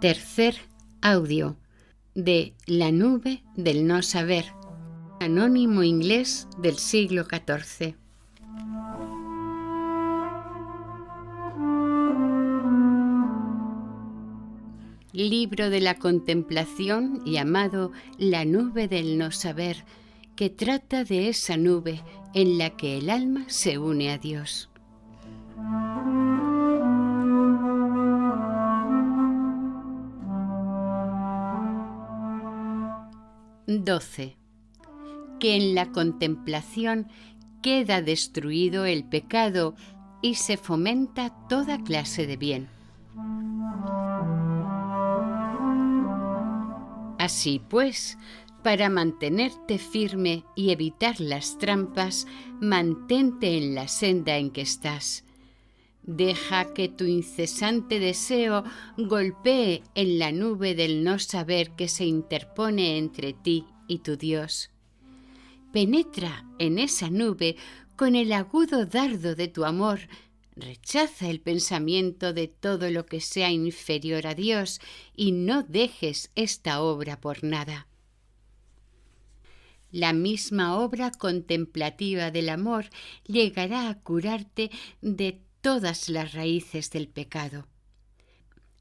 Tercer audio de La nube del no saber, anónimo inglés del siglo XIV. Libro de la contemplación llamado La nube del no saber, que trata de esa nube en la que el alma se une a Dios. XII. Que en la contemplación queda destruido el pecado y se fomenta toda clase de bien. Así pues, para mantenerte firme y evitar las trampas, mantente en la senda en que estás. Deja que tu incesante deseo golpee en la nube del no saber que se interpone entre ti y tu Dios. Penetra en esa nube con el agudo dardo de tu amor. Rechaza el pensamiento de todo lo que sea inferior a Dios y no dejes esta obra por nada. La misma obra contemplativa del amor llegará a curarte de todas las raíces del pecado.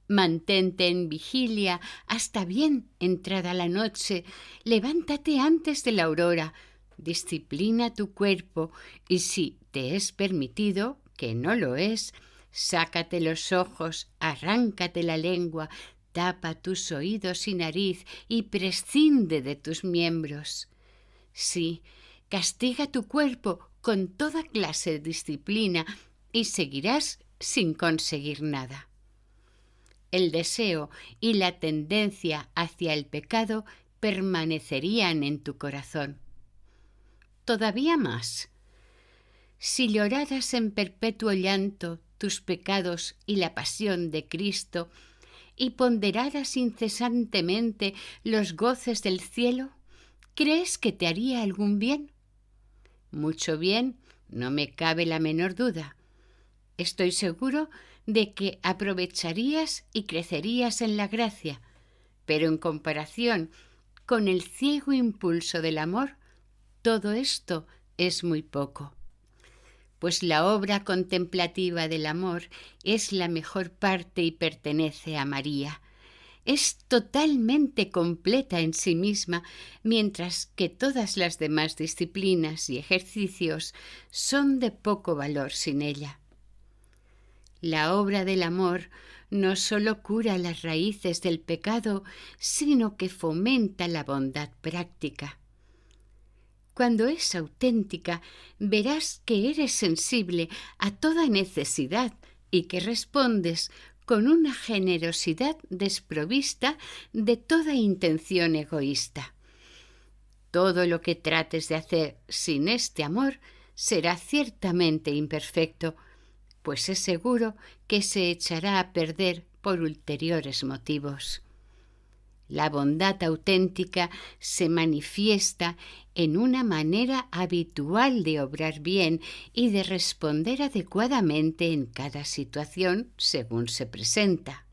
Mantente en vigilia hasta bien entrada la noche, levántate antes de la aurora, disciplina tu cuerpo y si te es permitido, que no lo es, sácate los ojos, arráncate la lengua, tapa tus oídos y nariz y prescinde de tus miembros. Sí, castiga tu cuerpo con toda clase de disciplina y seguirás sin conseguir nada. El deseo y la tendencia hacia el pecado permanecerían en tu corazón. Todavía más, si lloraras en perpetuo llanto tus pecados y la pasión de Cristo y ponderaras incesantemente los goces del cielo, ¿crees que te haría algún bien? Mucho bien, no me cabe la menor duda. Estoy seguro de que aprovecharías y crecerías en la gracia, pero en comparación con el ciego impulso del amor, todo esto es muy poco. Pues la obra contemplativa del amor es la mejor parte y pertenece a María. Es totalmente completa en sí misma, mientras que todas las demás disciplinas y ejercicios son de poco valor sin ella. La obra del amor no solo cura las raíces del pecado, sino que fomenta la bondad práctica. Cuando es auténtica, verás que eres sensible a toda necesidad y que respondes con una generosidad desprovista de toda intención egoísta. Todo lo que trates de hacer sin este amor será ciertamente imperfecto, pues es seguro que se echará a perder por ulteriores motivos. La bondad auténtica se manifiesta en una manera habitual de obrar bien y de responder adecuadamente en cada situación según se presenta.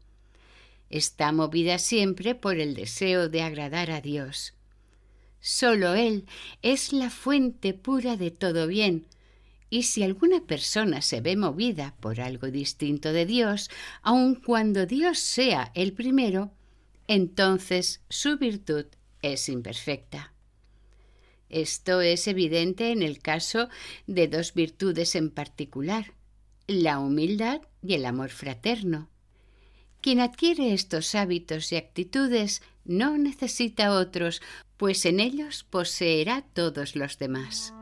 Está movida siempre por el deseo de agradar a Dios. Solo Él es la fuente pura de todo bien, y si alguna persona se ve movida por algo distinto de Dios, aun cuando Dios sea el primero, entonces su virtud es imperfecta. Esto es evidente en el caso de dos virtudes en particular, la humildad y el amor fraterno. Quien adquiere estos hábitos y actitudes no necesita otros, pues en ellos poseerá todos los demás.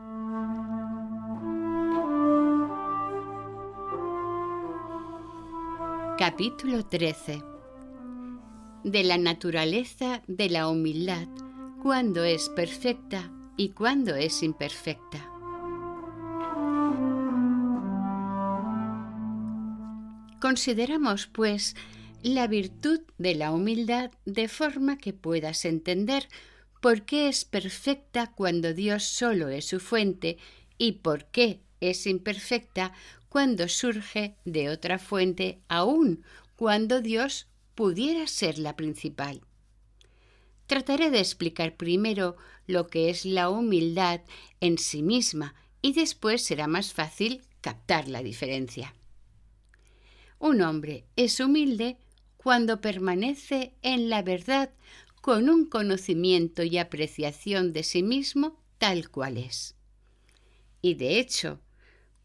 Capítulo 13. De la naturaleza de la humildad, cuándo es perfecta y cuándo es imperfecta. Consideramos, pues, la virtud de la humildad de forma que puedas entender por qué es perfecta cuando Dios solo es su fuente y por qué es imperfecta cuando surge de otra fuente, aun cuando Dios pudiera ser la principal. Trataré de explicar primero lo que es la humildad en sí misma y después será más fácil captar la diferencia. Un hombre es humilde cuando permanece en la verdad con un conocimiento y apreciación de sí mismo tal cual es. Y de hecho,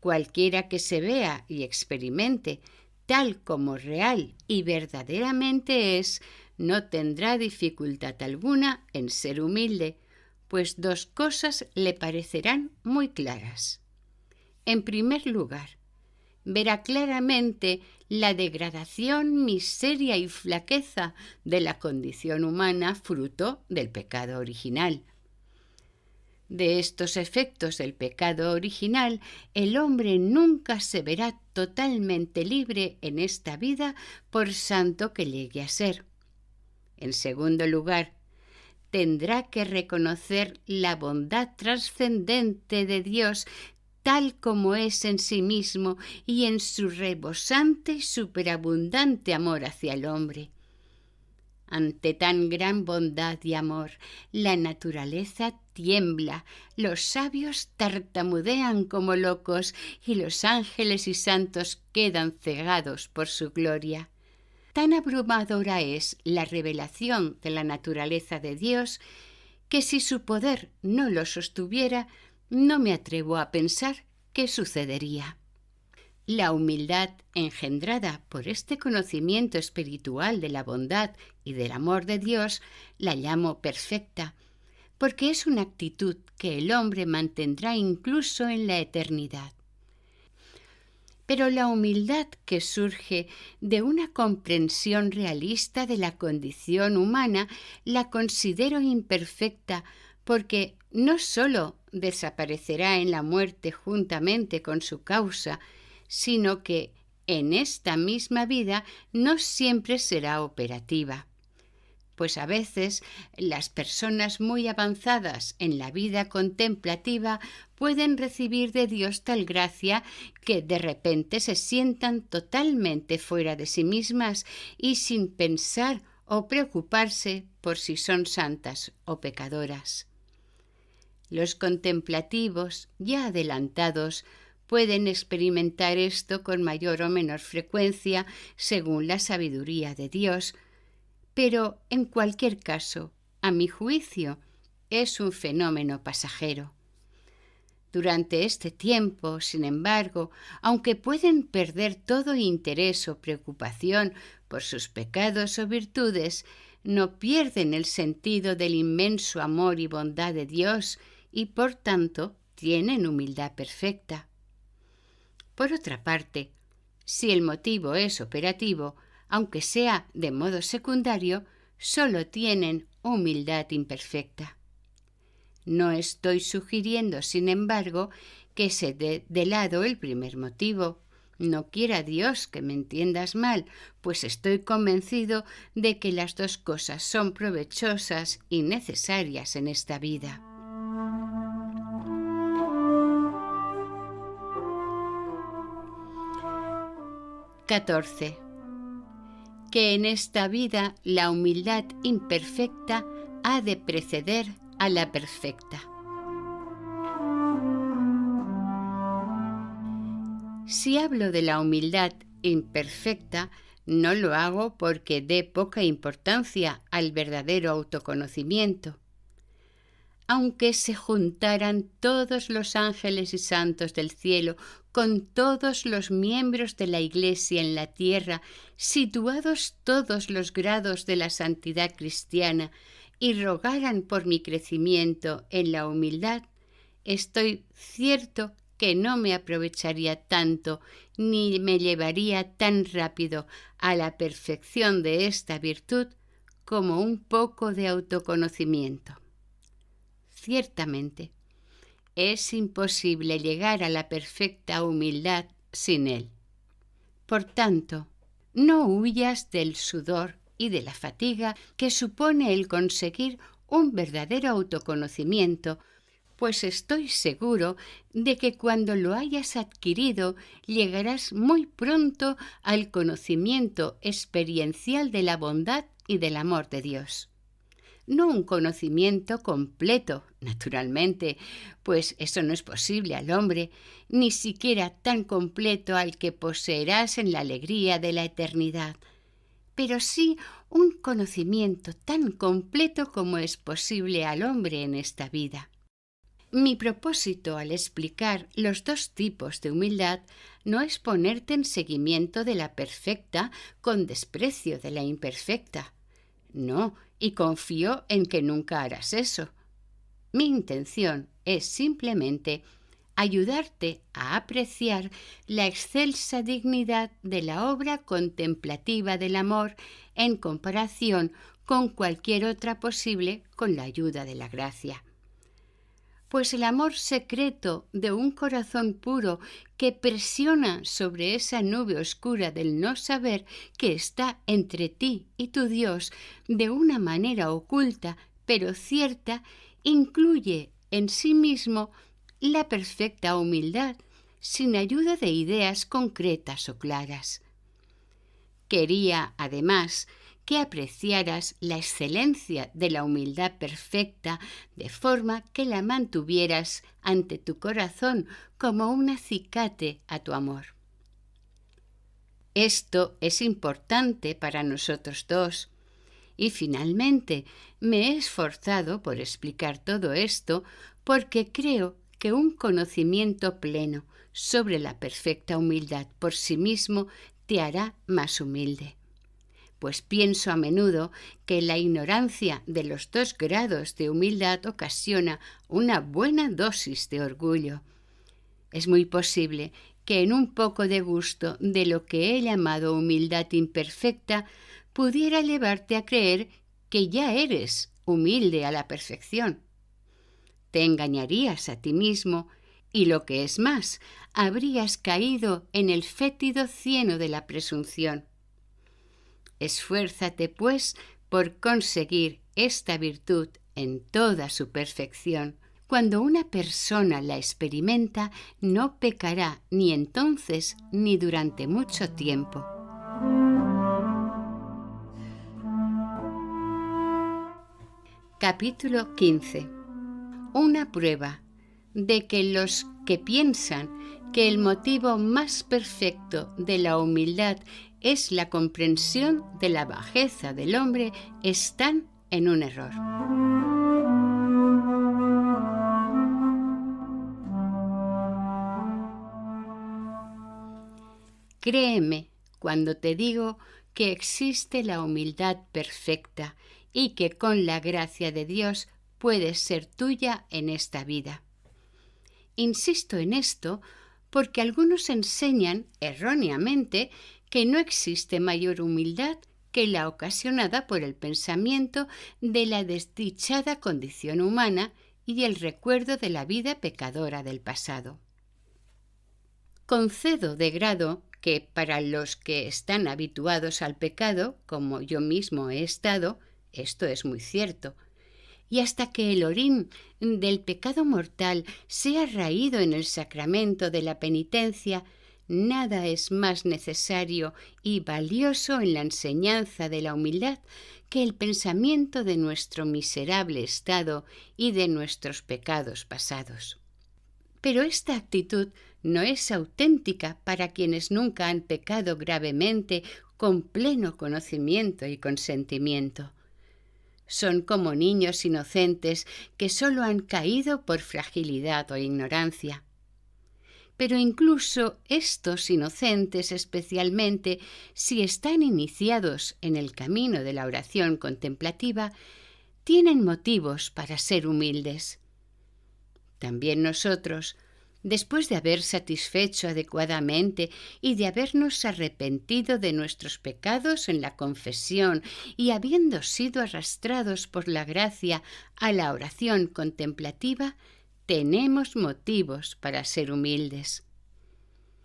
cualquiera que se vea y experimente tal como real y verdaderamente es, no tendrá dificultad alguna en ser humilde, pues dos cosas le parecerán muy claras. En primer lugar, verá claramente la degradación, miseria y flaqueza de la condición humana fruto del pecado original. De estos efectos del pecado original, el hombre nunca se verá totalmente libre en esta vida por santo que llegue a ser. En segundo lugar, tendrá que reconocer la bondad trascendente de Dios tal como es en sí mismo y en su rebosante y superabundante amor hacia el hombre. Ante tan gran bondad y amor, la naturaleza tiembla, los sabios tartamudean como locos y los ángeles y santos quedan cegados por su gloria. Tan abrumadora es la revelación de la naturaleza de Dios que si su poder no lo sostuviera, no me atrevo a pensar qué sucedería. La humildad engendrada por este conocimiento espiritual de la bondad y del amor de Dios la llamo perfecta, porque es una actitud que el hombre mantendrá incluso en la eternidad. Pero la humildad que surge de una comprensión realista de la condición humana la considero imperfecta porque no sólo desaparecerá en la muerte juntamente con su causa, sino que en esta misma vida no siempre será operativa. Pues a veces las personas muy avanzadas en la vida contemplativa pueden recibir de Dios tal gracia que de repente se sientan totalmente fuera de sí mismas y sin pensar o preocuparse por si son santas o pecadoras. Los contemplativos, ya adelantados, pueden experimentar esto con mayor o menor frecuencia según la sabiduría de Dios, pero en cualquier caso, a mi juicio, es un fenómeno pasajero. Durante este tiempo, sin embargo, aunque pueden perder todo interés o preocupación por sus pecados o virtudes, no pierden el sentido del inmenso amor y bondad de Dios y, por tanto, tienen humildad perfecta. Por otra parte, si el motivo es operativo, aunque sea de modo secundario, solo tienen humildad imperfecta. No estoy sugiriendo, sin embargo, que se dé de lado el primer motivo. No quiera Dios que me entiendas mal, pues estoy convencido de que las dos cosas son provechosas y necesarias en esta vida. XIV. Que en esta vida la humildad imperfecta ha de preceder a la perfecta. Si hablo de la humildad imperfecta, no lo hago porque dé poca importancia al verdadero autoconocimiento. Aunque se juntaran todos los ángeles y santos del cielo con todos los miembros de la Iglesia en la tierra, situados todos los grados de la santidad cristiana, y rogaran por mi crecimiento en la humildad, estoy cierto que no me aprovecharía tanto ni me llevaría tan rápido a la perfección de esta virtud como un poco de autoconocimiento. Ciertamente, es imposible llegar a la perfecta humildad sin él. Por tanto, no huyas del sudor y de la fatiga que supone el conseguir un verdadero autoconocimiento, pues estoy seguro de que cuando lo hayas adquirido llegarás muy pronto al conocimiento experiencial de la bondad y del amor de Dios. No un conocimiento completo, naturalmente, pues eso no es posible al hombre, ni siquiera tan completo al que poseerás en la alegría de la eternidad, pero sí un conocimiento tan completo como es posible al hombre en esta vida. Mi propósito al explicar los dos tipos de humildad no es ponerte en seguimiento de la perfecta con desprecio de la imperfecta. No, y confío en que nunca harás eso. Mi intención es simplemente ayudarte a apreciar la excelsa dignidad de la obra contemplativa del amor en comparación con cualquier otra posible con la ayuda de la gracia. Pues el amor secreto de un corazón puro que presiona sobre esa nube oscura del no saber que está entre ti y tu Dios de una manera oculta pero cierta, incluye en sí mismo la perfecta humildad, sin ayuda de ideas concretas o claras. Quería, además, que apreciaras la excelencia de la humildad perfecta, de forma que la mantuvieras ante tu corazón como un acicate a tu amor. Esto es importante para nosotros dos. Y finalmente, me he esforzado por explicar todo esto porque creo que un conocimiento pleno sobre la perfecta humildad por sí mismo te hará más humilde. Pues pienso a menudo que la ignorancia de los dos grados de humildad ocasiona una buena dosis de orgullo. Es muy posible que en un poco de gusto de lo que he llamado humildad imperfecta pudiera llevarte a creer que ya eres humilde a la perfección. Te engañarías a ti mismo y, lo que es más, habrías caído en el fétido cieno de la presunción. Esfuérzate, pues, por conseguir esta virtud en toda su perfección. Cuando una persona la experimenta, no pecará ni entonces ni durante mucho tiempo. Capítulo 15. Una prueba de que los que piensan que el motivo más perfecto de la humildad es la comprensión de la bajeza del hombre están en un error. Créeme cuando te digo que existe la humildad perfecta y que con la gracia de Dios puedes ser tuya en esta vida. Insisto en esto porque algunos enseñan erróneamente que no existe mayor humildad que la ocasionada por el pensamiento de la desdichada condición humana y el recuerdo de la vida pecadora del pasado. Concedo de grado que para los que están habituados al pecado, como yo mismo he estado, esto es muy cierto, y hasta que el orín del pecado mortal sea raído en el sacramento de la penitencia, nada es más necesario y valioso en la enseñanza de la humildad que el pensamiento de nuestro miserable estado y de nuestros pecados pasados. Pero esta actitud no es auténtica para quienes nunca han pecado gravemente con pleno conocimiento y consentimiento. Son como niños inocentes que solo han caído por fragilidad o ignorancia. Pero incluso estos inocentes, especialmente si están iniciados en el camino de la oración contemplativa, tienen motivos para ser humildes. También nosotros, después de haber satisfecho adecuadamente y de habernos arrepentido de nuestros pecados en la confesión y habiendo sido arrastrados por la gracia a la oración contemplativa, tenemos motivos para ser humildes.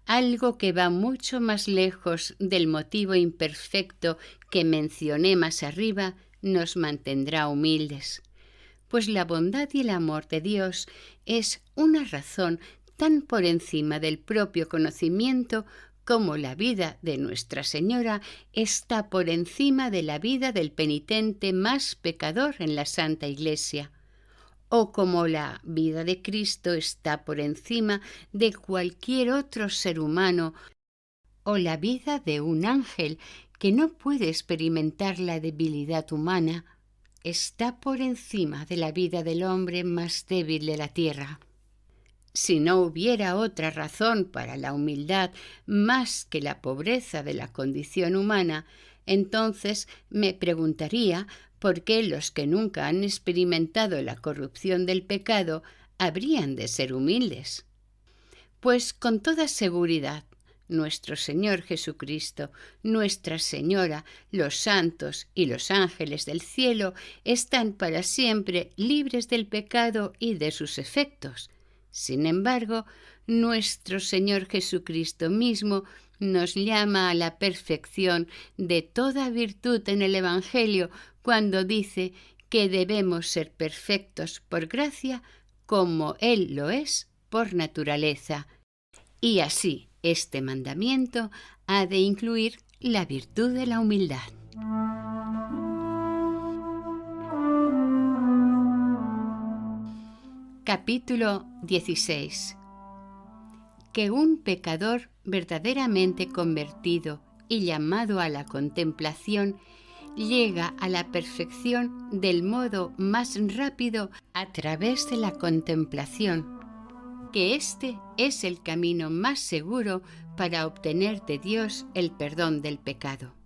Algo que va mucho más lejos del motivo imperfecto que mencioné más arriba nos mantendrá humildes, pues la bondad y el amor de Dios es una razón tan por encima del propio conocimiento como la vida de Nuestra Señora está por encima de la vida del penitente más pecador en la Santa Iglesia, o como la vida de Cristo está por encima de cualquier otro ser humano, o la vida de un ángel que no puede experimentar la debilidad humana, está por encima de la vida del hombre más débil de la tierra. Si no hubiera otra razón para la humildad más que la pobreza de la condición humana, entonces me preguntaría por qué los que nunca han experimentado la corrupción del pecado habrían de ser humildes. Pues con toda seguridad, nuestro Señor Jesucristo, Nuestra Señora, los santos y los ángeles del cielo están para siempre libres del pecado y de sus efectos. Sin embargo, nuestro Señor Jesucristo mismo nos llama a la perfección de toda virtud en el Evangelio cuando dice que debemos ser perfectos por gracia como Él lo es por naturaleza. Y así, este mandamiento ha de incluir la virtud de la humildad. Capítulo 16. Que un pecador verdaderamente convertido y llamado a la contemplación llega a la perfección del modo más rápido a través de la contemplación, que este es el camino más seguro para obtener de Dios el perdón del pecado.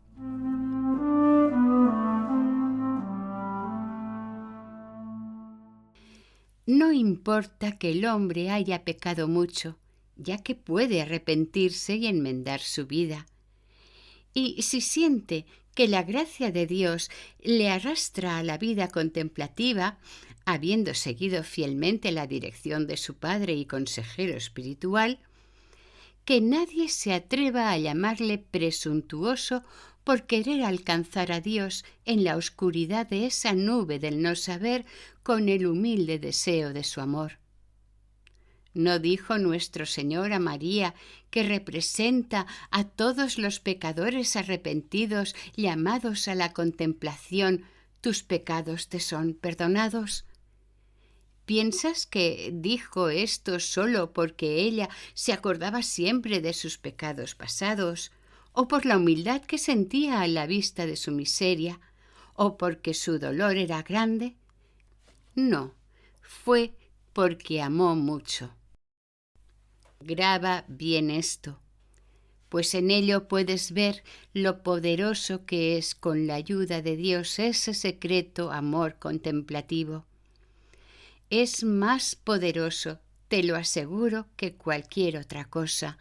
No importa que el hombre haya pecado mucho, ya que puede arrepentirse y enmendar su vida. Y si siente que la gracia de Dios le arrastra a la vida contemplativa, habiendo seguido fielmente la dirección de su padre y consejero espiritual, que nadie se atreva a llamarle presuntuoso por querer alcanzar a Dios en la oscuridad de esa nube del no saber con el humilde deseo de su amor. ¿No dijo nuestro Señor a María, que representa a todos los pecadores arrepentidos llamados a la contemplación, tus pecados te son perdonados? ¿Piensas que dijo esto solo porque ella se acordaba siempre de sus pecados pasados, o por la humildad que sentía a la vista de su miseria, o porque su dolor era grande? No, fue porque amó mucho. Graba bien esto, pues en ello puedes ver lo poderoso que es con la ayuda de Dios ese secreto amor contemplativo. Es más poderoso, te lo aseguro, que cualquier otra cosa.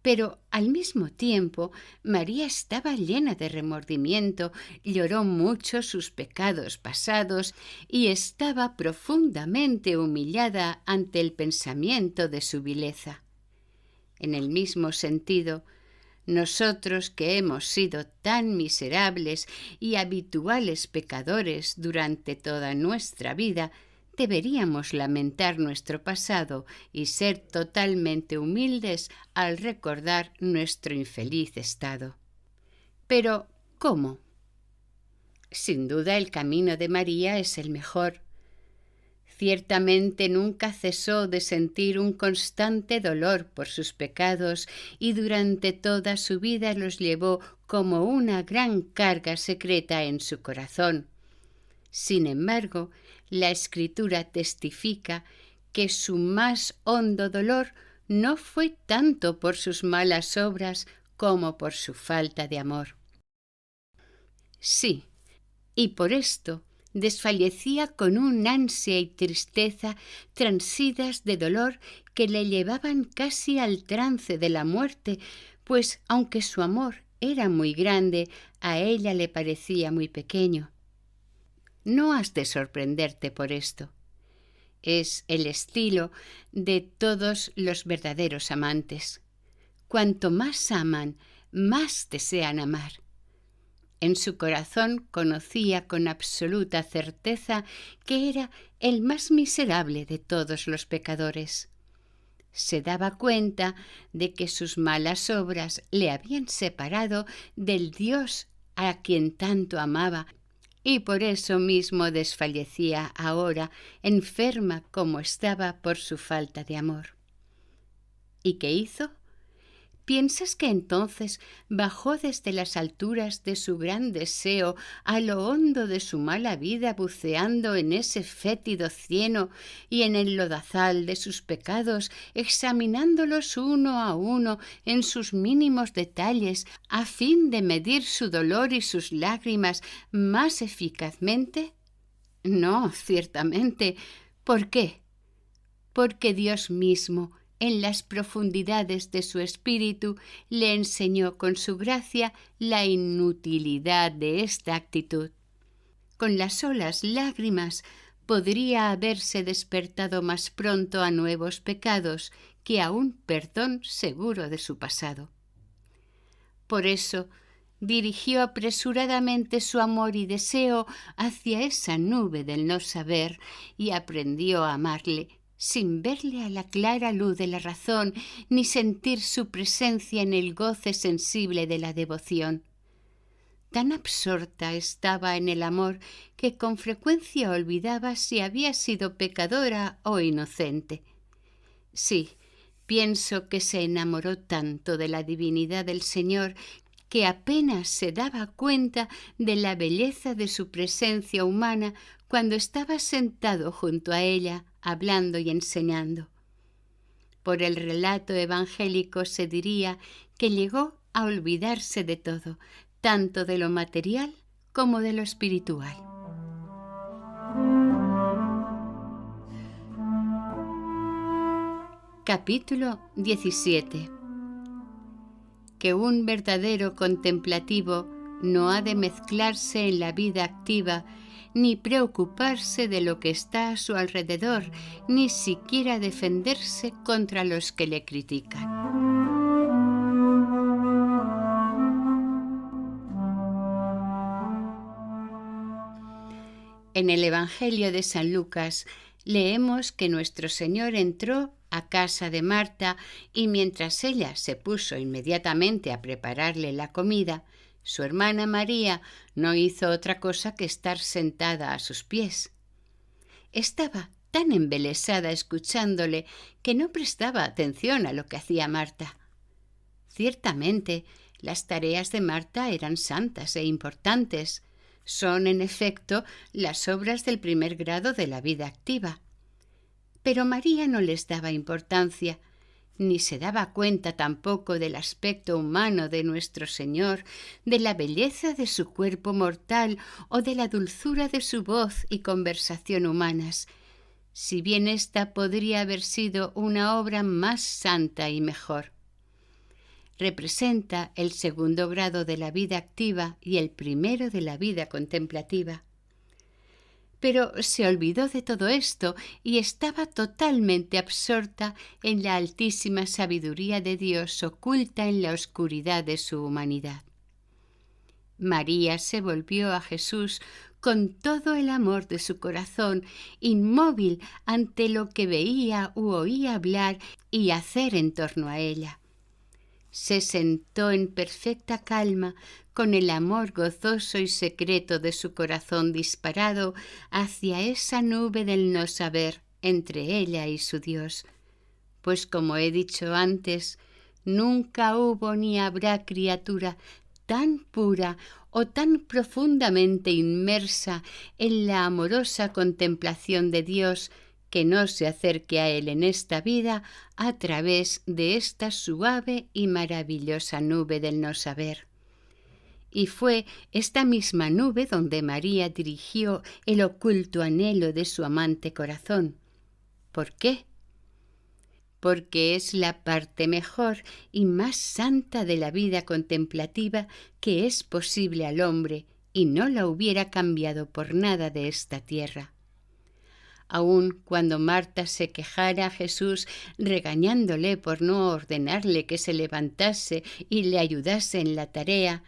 Pero al mismo tiempo, María estaba llena de remordimiento, lloró mucho sus pecados pasados y estaba profundamente humillada ante el pensamiento de su vileza. En el mismo sentido, nosotros que hemos sido tan miserables y habituales pecadores durante toda nuestra vida, deberíamos lamentar nuestro pasado y ser totalmente humildes al recordar nuestro infeliz estado. Pero, ¿cómo? Sin duda el camino de María es el mejor. Ciertamente nunca cesó de sentir un constante dolor por sus pecados y durante toda su vida los llevó como una gran carga secreta en su corazón. Sin embargo, la Escritura testifica que su más hondo dolor no fue tanto por sus malas obras como por su falta de amor. Sí, y por esto desfallecía con un ansia y tristeza transidas de dolor que le llevaban casi al trance de la muerte, pues aunque su amor era muy grande, a ella le parecía muy pequeño. No has de sorprenderte por esto. Es el estilo de todos los verdaderos amantes. Cuanto más aman, más desean amar. En su corazón conocía con absoluta certeza que era el más miserable de todos los pecadores. Se daba cuenta de que sus malas obras le habían separado del Dios a quien tanto amaba, y por eso mismo desfallecía ahora, enferma como estaba por su falta de amor. ¿Y qué hizo? ¿Piensas que entonces bajó desde las alturas de su gran deseo a lo hondo de su mala vida, buceando en ese fétido cieno y en el lodazal de sus pecados, examinándolos uno a uno en sus mínimos detalles, a fin de medir su dolor y sus lágrimas más eficazmente? No, ciertamente. ¿Por qué? Porque Dios mismo, en las profundidades de su espíritu, le enseñó con su gracia la inutilidad de esta actitud. Con las solas lágrimas podría haberse despertado más pronto a nuevos pecados que a un perdón seguro de su pasado. Por eso dirigió apresuradamente su amor y deseo hacia esa nube del no saber y aprendió a amarle, sin verle a la clara luz de la razón, ni sentir su presencia en el goce sensible de la devoción. Tan absorta estaba en el amor que con frecuencia olvidaba si había sido pecadora o inocente. Sí, pienso que se enamoró tanto de la divinidad del Señor que apenas se daba cuenta de la belleza de su presencia humana cuando estaba sentado junto a ella, hablando y enseñando. Por el relato evangélico se diría que llegó a olvidarse de todo, tanto de lo material como de lo espiritual. Capítulo 17. Que un verdadero contemplativo no ha de mezclarse en la vida activa, ni preocuparse de lo que está a su alrededor, ni siquiera defenderse contra los que le critican. En el Evangelio de San Lucas leemos que nuestro Señor entró a casa de Marta y mientras ella se puso inmediatamente a prepararle la comida, su hermana María no hizo otra cosa que estar sentada a sus pies. Estaba tan embelesada escuchándole que no prestaba atención a lo que hacía Marta. Ciertamente, las tareas de Marta eran santas e importantes. Son, en efecto, las obras del primer grado de la vida activa. Pero María no les daba importancia, ni se daba cuenta tampoco del aspecto humano de nuestro Señor, de la belleza de su cuerpo mortal o de la dulzura de su voz y conversación humanas, si bien ésta podría haber sido una obra más santa y mejor. Representa el segundo grado de la vida activa y el primero de la vida contemplativa. Pero se olvidó de todo esto y estaba totalmente absorta en la altísima sabiduría de Dios oculta en la oscuridad de su humanidad. María se volvió a Jesús con todo el amor de su corazón, inmóvil ante lo que veía u oía hablar y hacer en torno a ella. Se sentó en perfecta calma, con el amor gozoso y secreto de su corazón disparado hacia esa nube del no saber entre ella y su Dios. Pues como he dicho antes, nunca hubo ni habrá criatura tan pura o tan profundamente inmersa en la amorosa contemplación de Dios que no se acerque a él en esta vida a través de esta suave y maravillosa nube del no saber. Y fue esta misma nube donde María dirigió el oculto anhelo de su amante corazón. ¿Por qué? Porque es la parte mejor y más santa de la vida contemplativa que es posible al hombre, y no la hubiera cambiado por nada de esta tierra. Aun cuando Marta se quejara a Jesús regañándole por no ordenarle que se levantase y le ayudase en la tarea,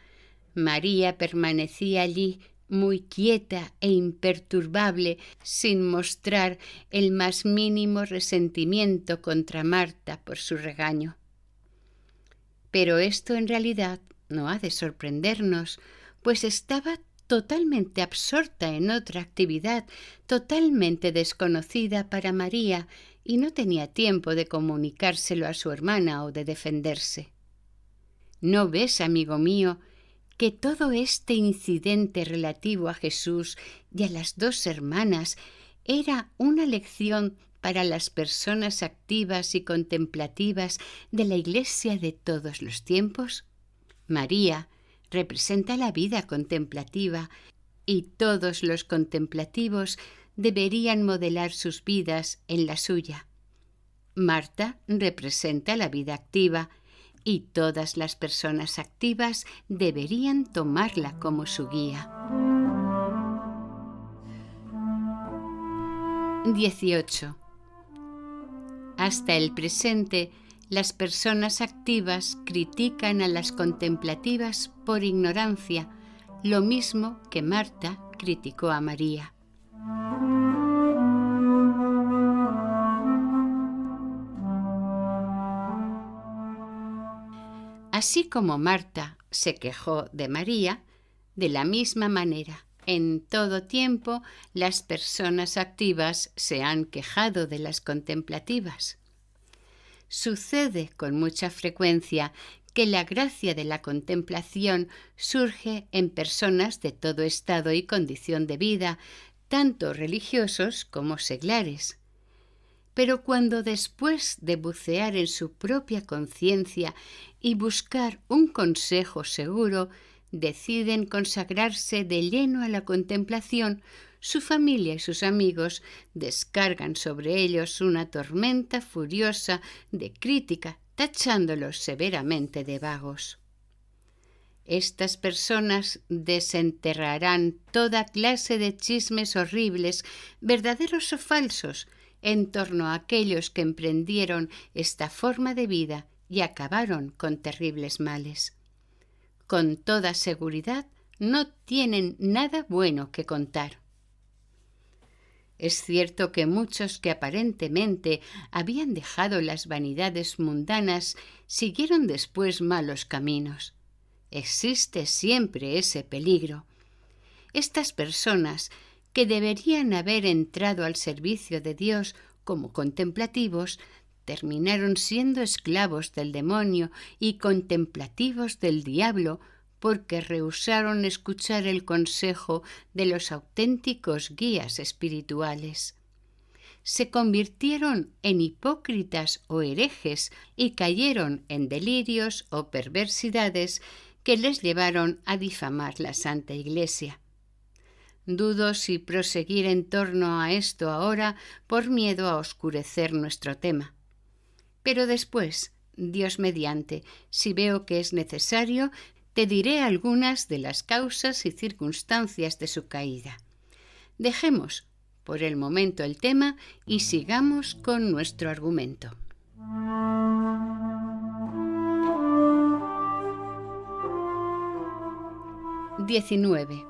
María permanecía allí muy quieta e imperturbable, sin mostrar el más mínimo resentimiento contra Marta por su regaño. Pero esto en realidad no ha de sorprendernos, pues estaba totalmente absorta en otra actividad, totalmente desconocida para María, y no tenía tiempo de comunicárselo a su hermana o de defenderse. ¿No ves, amigo mío, que todo este incidente relativo a Jesús y a las dos hermanas era una lección para las personas activas y contemplativas de la Iglesia de todos los tiempos? María representa la vida contemplativa y todos los contemplativos deberían modelar sus vidas en la suya. Marta representa la vida activa y todas las personas activas deberían tomarla como su guía. 18. Hasta el presente, las personas activas critican a las contemplativas por ignorancia, lo mismo que Marta criticó a María. Así como Marta se quejó de María, de la misma manera, en todo tiempo, las personas activas se han quejado de las contemplativas. Sucede con mucha frecuencia que la gracia de la contemplación surge en personas de todo estado y condición de vida, tanto religiosos como seglares. Pero cuando después de bucear en su propia conciencia y buscar un consejo seguro, deciden consagrarse de lleno a la contemplación, su familia y sus amigos descargan sobre ellos una tormenta furiosa de crítica, tachándolos severamente de vagos. Estas personas desenterrarán toda clase de chismes horribles, verdaderos o falsos, en torno a aquellos que emprendieron esta forma de vida y acabaron con terribles males. Con toda seguridad, no tienen nada bueno que contar. Es cierto que muchos que aparentemente habían dejado las vanidades mundanas siguieron después malos caminos. Existe siempre ese peligro. Estas personas, que deberían haber entrado al servicio de Dios como contemplativos, terminaron siendo esclavos del demonio y contemplativos del diablo, porque rehusaron escuchar el consejo de los auténticos guías espirituales. Se convirtieron en hipócritas o herejes y cayeron en delirios o perversidades que les llevaron a difamar la Santa Iglesia. Dudo si proseguir en torno a esto ahora por miedo a oscurecer nuestro tema. Pero después, Dios mediante, si veo que es necesario, te diré algunas de las causas y circunstancias de su caída. Dejemos por el momento el tema y sigamos con nuestro argumento. XIX.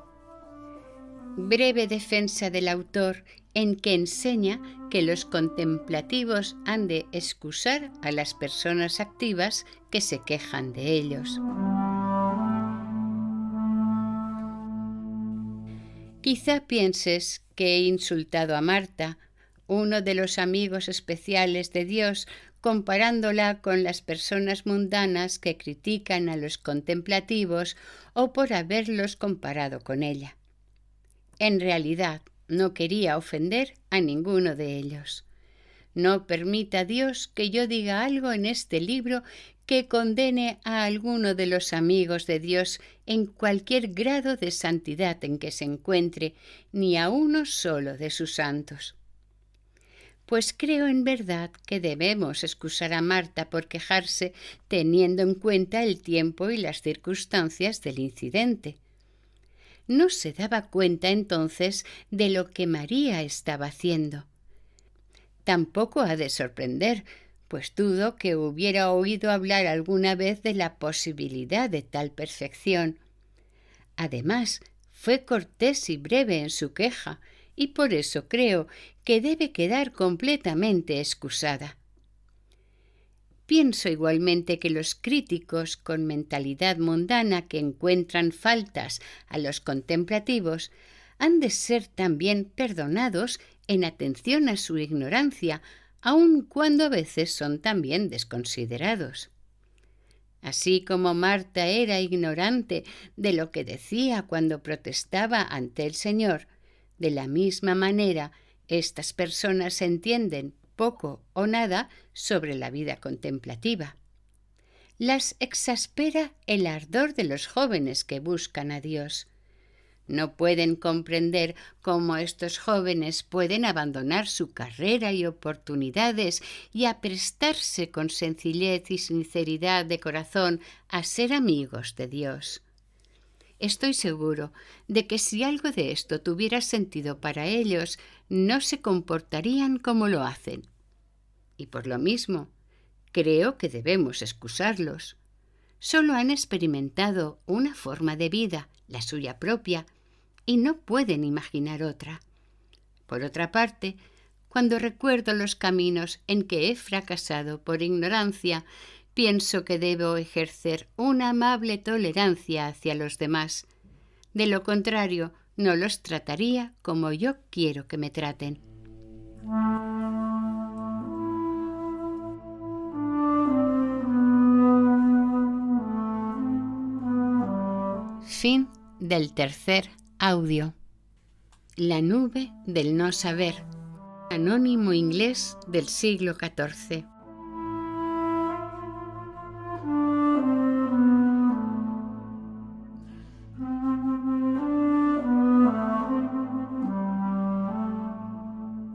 Breve defensa del autor en que enseña que los contemplativos han de excusar a las personas activas que se quejan de ellos. Quizá pienses que he insultado a Marta, uno de los amigos especiales de Dios, comparándola con las personas mundanas que critican a los contemplativos o por haberlos comparado con ella. En realidad, no quería ofender a ninguno de ellos. No permita Dios que yo diga algo en este libro que condene a alguno de los amigos de Dios en cualquier grado de santidad en que se encuentre, ni a uno solo de sus santos. Pues creo en verdad que debemos excusar a Marta por quejarse teniendo en cuenta el tiempo y las circunstancias del incidente. No se daba cuenta entonces de lo que María estaba haciendo. Tampoco ha de sorprender, pues dudo que hubiera oído hablar alguna vez de la posibilidad de tal perfección. Además, fue cortés y breve en su queja, y por eso creo que debe quedar completamente excusada. Pienso igualmente que los críticos con mentalidad mundana que encuentran faltas a los contemplativos han de ser también perdonados en atención a su ignorancia, aun cuando a veces son también desconsiderados. Así como Marta era ignorante de lo que decía cuando protestaba ante el Señor, de la misma manera estas personas entienden poco o nada sobre la vida contemplativa. Las exaspera el ardor de los jóvenes que buscan a Dios. No pueden comprender cómo estos jóvenes pueden abandonar su carrera y oportunidades y aprestarse con sencillez y sinceridad de corazón a ser amigos de Dios. Estoy seguro de que si algo de esto tuviera sentido para ellos, no se comportarían como lo hacen. Y por lo mismo, creo que debemos excusarlos. Solo han experimentado una forma de vida, la suya propia, y no pueden imaginar otra. Por otra parte, cuando recuerdo los caminos en que he fracasado por ignorancia, pienso que debo ejercer una amable tolerancia hacia los demás. De lo contrario, no los trataría como yo quiero que me traten. Fin del tercer audio. La nube del no saber. Anónimo inglés del siglo XIV.